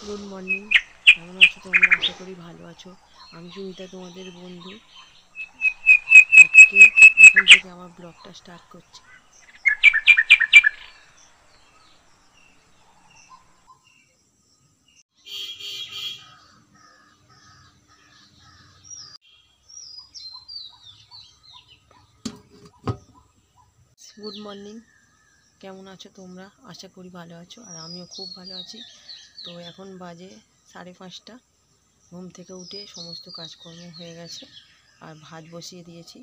Good morning. কেমন আছো তোমরা? আশা করি ভালো আছো। আমি সুমিতা, তোমাদের বন্ধু। আজকে এখন থেকে আমার ব্লগটা স্টার্ট করছি। Good morning. কেমন আছো তোমরা? আশা করি ভালো আছো, আর আমিও খুব ভালো আছি। তো এখন বাজে 5:30। ঘুম থেকে উঠে সমস্ত কাজকর্ম হয়ে গেছে, আর ভাত বসিয়ে দিয়েছি।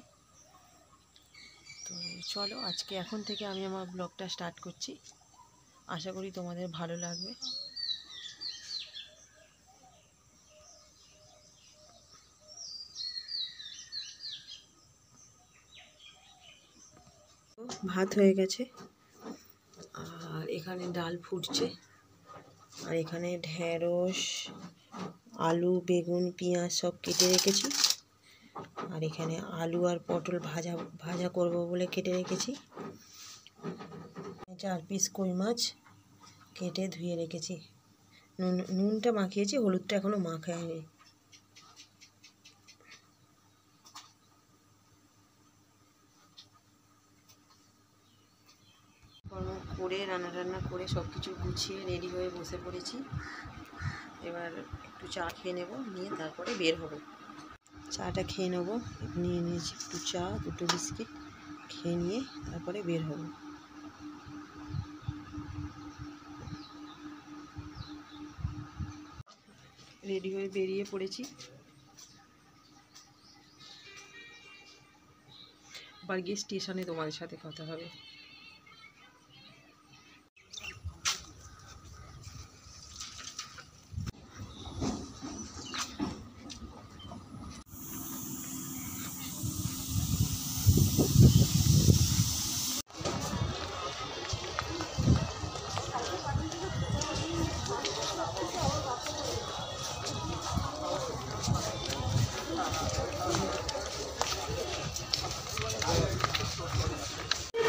তো চলো, আজকে এখন থেকে আমি আমার ব্লগটা স্টার্ট করছি। আশা করি তোমাদের ভালো লাগবে। ভাত হয়ে গেছে, আর এখানে ডাল ফুটছে, আর এখানে ঢেঁড়স, আলু, বেগুন, পেঁয়াজ সব কেটে রেখেছি। আর এখানে আলু আর পটল ভাজা করব বলে কেটে রেখেছি। 4 পিস কই মাছ কেটে ধুয়ে রেখেছি। নুনটা মাখিয়েছি, হলুদটা এখনো মাখায়নি। করে রান্না করে সব কিছু গুছিয়ে রেডি হয়ে বসে পড়েছি। এবার একটু চা খেয়ে নেব, নিয়ে তারপরে বের হব। চাটা খেয়ে নেব। নিয়ে নিয়েছি একটু চা, 2 বিস্কিট খেয়ে নিয়ে তারপরে বের হব। রেডি হয়ে বেরিয়ে পড়েছি। আবার গিয়ে স্টেশনে তোমাদের সাথে কথা হবে।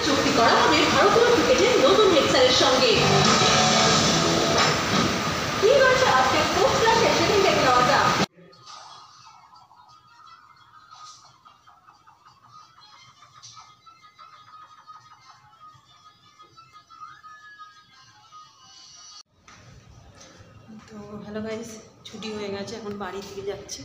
চুক্তি করা হবে ভারতীয় ক্রিকেটের নতুন হেক্সারের সঙ্গে। কি হয়েছে আজকে পোস্ট ক্লাসে, সেদিন দেখে নেওয়া যাক। তো হ্যালো গাইস, ছুটি হয়ে গেছে, এখন বাড়ির দিকে যাচ্ছি।